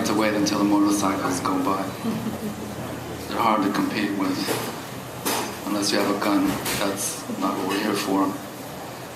like to wait until the motorcycles go by. They're hard to compete with. Unless you have a gun, that's not what we're here for.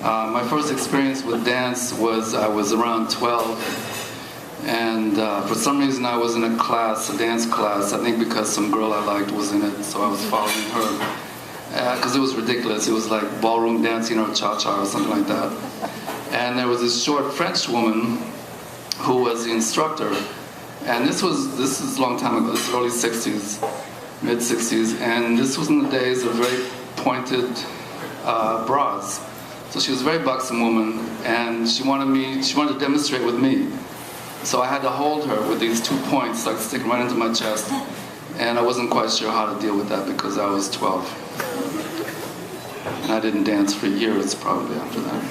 My first experience with dance was I was around 12, and for some reason I was in a class, a dance class, I think because some girl I liked was in it, so I was following her. Because it was ridiculous, it was like ballroom dancing or cha-cha or something like that. And there was this short French woman who was the instructor, and this is a long time ago, this is early 60s. Mid-60s, and this was in the days of very pointed bras. So she was a very buxom woman, and she wanted to demonstrate with me. So I had to hold her with these 2 points, like sticking right into my chest, and I wasn't quite sure how to deal with that because I was 12. And I didn't dance for years, probably, after that.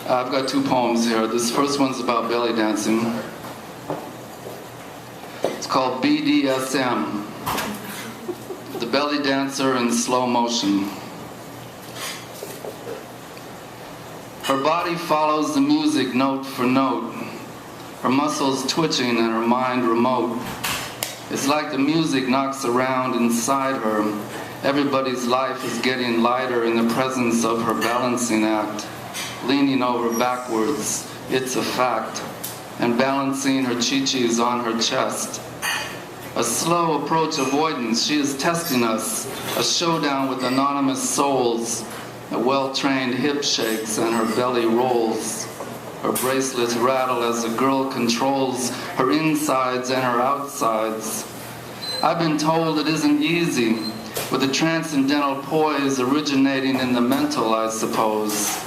I've got 2 poems here. This first one's about belly dancing. It's called BDSM, The Belly Dancer in Slow Motion. Her body follows the music note for note, her muscles twitching and her mind remote. It's like the music knocks around inside her. Everybody's life is getting lighter in the presence of her balancing act, leaning over backwards, it's a fact, and balancing her chi-chis on her chest. A slow approach avoidance, she is testing us, a showdown with anonymous souls. A well-trained hip shakes and her belly rolls. Her bracelets rattle as the girl controls her insides and her outsides. I've been told it isn't easy, with the transcendental poise originating in the mental, I suppose.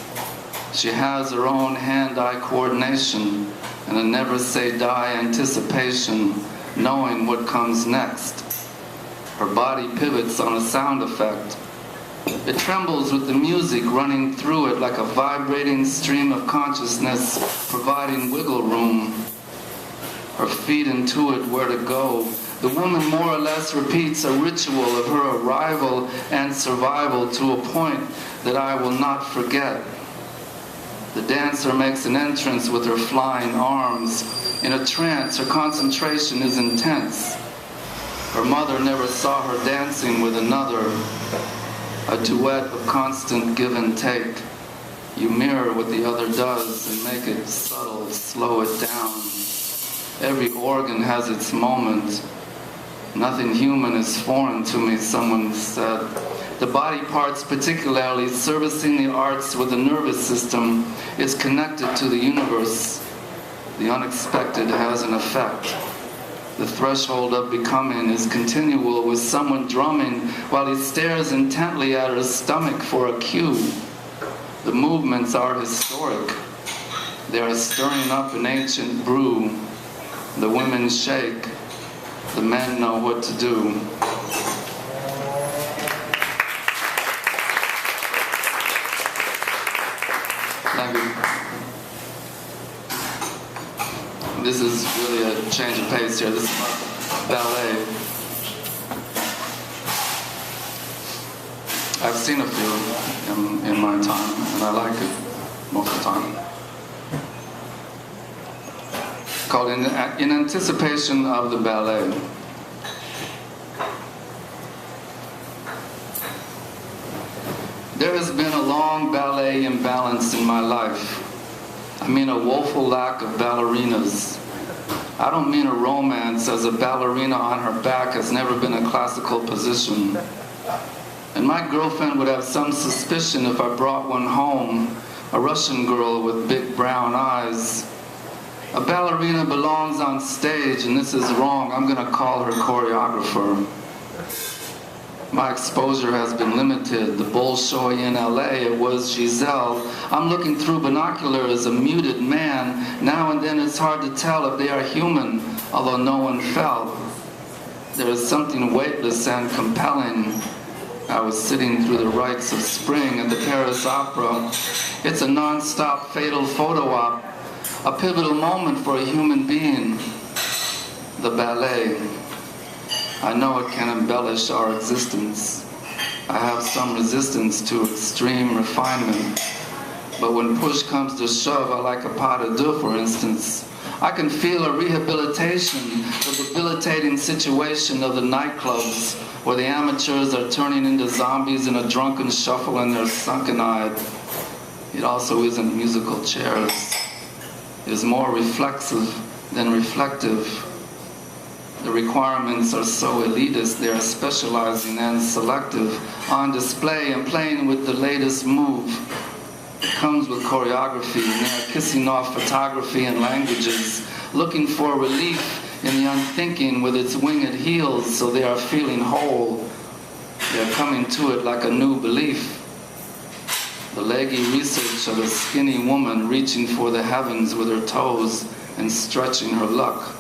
She has her own hand-eye coordination and a never-say-die anticipation, knowing what comes next. Her body pivots on a sound effect. It trembles with the music running through it like a vibrating stream of consciousness, providing wiggle room. Her feet intuit where to go. The woman more or less repeats a ritual of her arrival and survival to a point that I will not forget. The dancer makes an entrance with her flying arms. In a trance, her concentration is intense. Her mother never saw her dancing with another. A duet of constant give and take. You mirror what the other does and make it subtle, slow it down. Every organ has its moment. Nothing human is foreign to me, someone said. The body parts, particularly servicing the arts with the nervous system, is connected to the universe. The unexpected has an effect. The threshold of becoming is continual, with someone drumming while he stares intently at her stomach for a cue. The movements are historic. They are stirring up an ancient brew. The women shake. The men know what to do. Thank you. This is really a change of pace here. This is not ballet. I've seen a few in my time, and I like it most of the time. Called In Anticipation of the Ballet. There has been a long ballet imbalance in my life. I mean a woeful lack of ballerinas. I don't mean a romance, as a ballerina on her back has never been a classical position. And my girlfriend would have some suspicion if I brought one home, a Russian girl with big brown eyes. A ballerina belongs on stage, and this is wrong. I'm gonna call her choreographer. My exposure has been limited. The Bolshoi in LA, it was Giselle. I'm looking through binoculars, a muted man. Now and then it's hard to tell if they are human, although no one fell. There is something weightless and compelling. I was sitting through the rites of spring at the Paris Opera. It's a non-stop fatal photo op, a pivotal moment for a human being. The ballet. I know it can embellish our existence. I have some resistance to extreme refinement. But when push comes to shove, I like a pas de deux, for instance. I can feel a rehabilitation, the debilitating situation of the nightclubs where the amateurs are turning into zombies in a drunken shuffle and they're sunken-eyed. It also isn't musical chairs. It is more reflexive than reflective. The requirements are so elitist, they are specializing and selective, on display and playing with the latest move. It comes with choreography, and they are kissing off photography and languages, looking for relief in the unthinking with its winged heels, so they are feeling whole. They are coming to it like a new belief. The leggy research of a skinny woman reaching for the heavens with her toes and stretching her luck.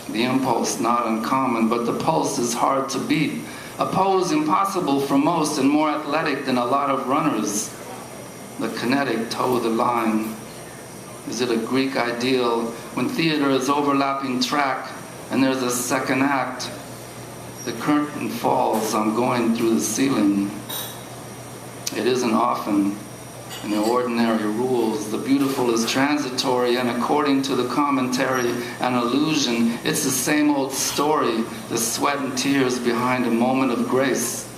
The impulse not uncommon, but the pulse is hard to beat. A pose impossible for most and more athletic than a lot of runners. The kinetic toe the line. Is it a Greek ideal when theater is overlapping track and there's a second act? The curtain falls, I'm going through the ceiling. It isn't often. In the ordinary rules, the beautiful is transitory, and according to the commentary and illusion, it's the same old story, the sweat and tears behind a moment of grace.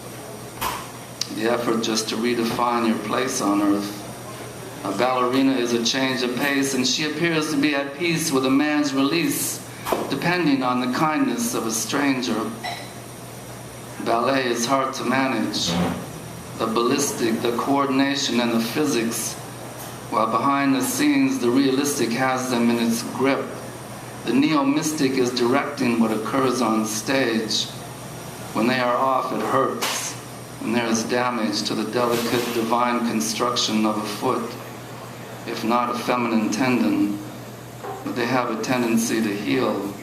The effort just to redefine your place on earth. A ballerina is a change of pace, and she appears to be at peace with a man's release, depending on the kindness of a stranger. Ballet is hard to manage. The ballistic, the coordination, and the physics, while behind the scenes the realistic has them in its grip. The neo-mystic is directing what occurs on stage. When they are off, it hurts, and there is damage to the delicate divine construction of a foot, if not a feminine tendon, but they have a tendency to heal.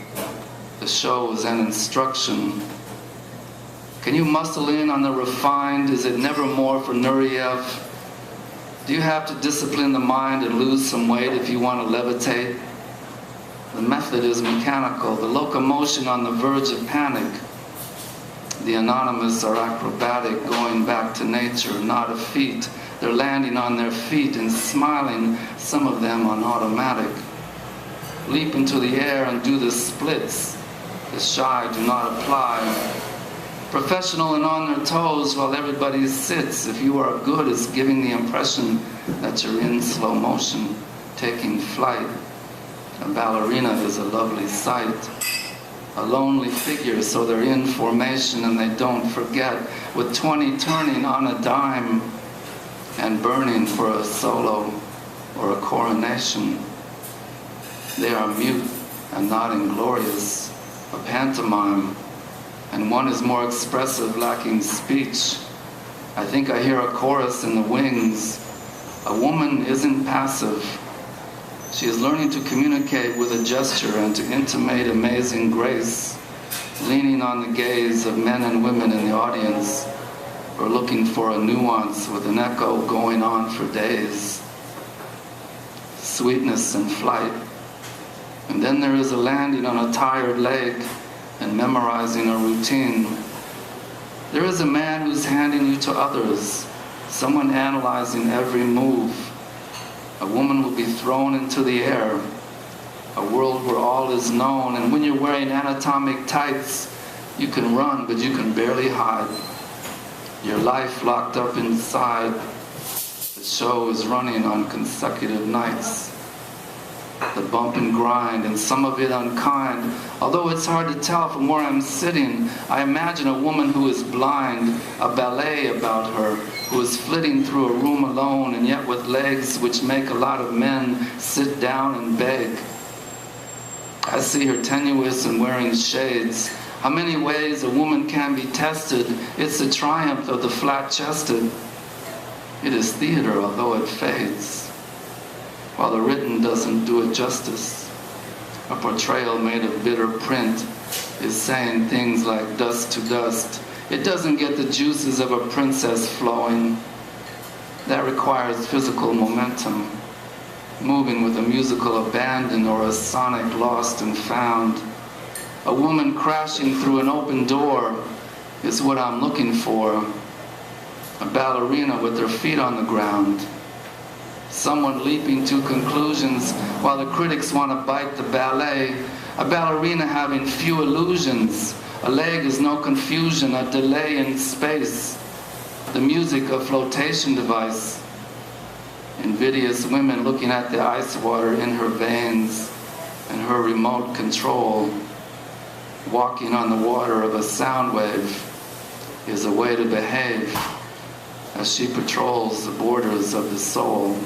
The show is an instruction. Can you muscle in on the refined? Is it never more for Nureyev? Do you have to discipline the mind and lose some weight if you want to levitate? The method is mechanical, the locomotion on the verge of panic. The anonymous are acrobatic, going back to nature, not a feat. They're landing on their feet and smiling, some of them on automatic. Leap into the air and do the splits. The shy do not apply. Professional and on their toes while everybody sits. If you are good, it's giving the impression that you're in slow motion, taking flight. A ballerina is a lovely sight. A lonely figure, so they're in formation and they don't forget, with 20 turning on a dime and burning for a solo or a coronation. They are mute and not inglorious, a pantomime, and one is more expressive, lacking speech. I think I hear a chorus in the wings. A woman isn't passive. She is learning to communicate with a gesture and to intimate amazing grace, leaning on the gaze of men and women in the audience, or looking for a nuance with an echo going on for days. Sweetness and flight. And then there is a landing on a tired leg and memorizing a routine. There is a man who's handing you to others, someone analyzing every move. A woman will be thrown into the air, a world where all is known, and when you're wearing anatomic tights, you can run, but you can barely hide. Your life locked up inside. The show is running on consecutive nights. The bump and grind, and some of it unkind. Although it's hard to tell from where I'm sitting, I imagine a woman who is blind, a ballet about her, who is flitting through a room alone and yet with legs which make a lot of men sit down and beg. I see her tenuous and wearing shades. How many ways a woman can be tested. It's the triumph of the flat-chested. It is theater, although it fades. While the written doesn't do it justice. A portrayal made of bitter print is saying things like dust to dust. It doesn't get the juices of a princess flowing. That requires physical momentum, moving with a musical abandon or a sonic lost and found. A woman crashing through an open door is what I'm looking for. A ballerina with her feet on the ground. someone leaping to conclusions while the critics want to bite the ballet, a ballerina having few illusions, a leg is no confusion, a delay in space, the music a flotation device, invidious women looking at the ice water in her veins and her remote control, walking on the water of a sound wave is a way to behave as she patrols the borders of the soul.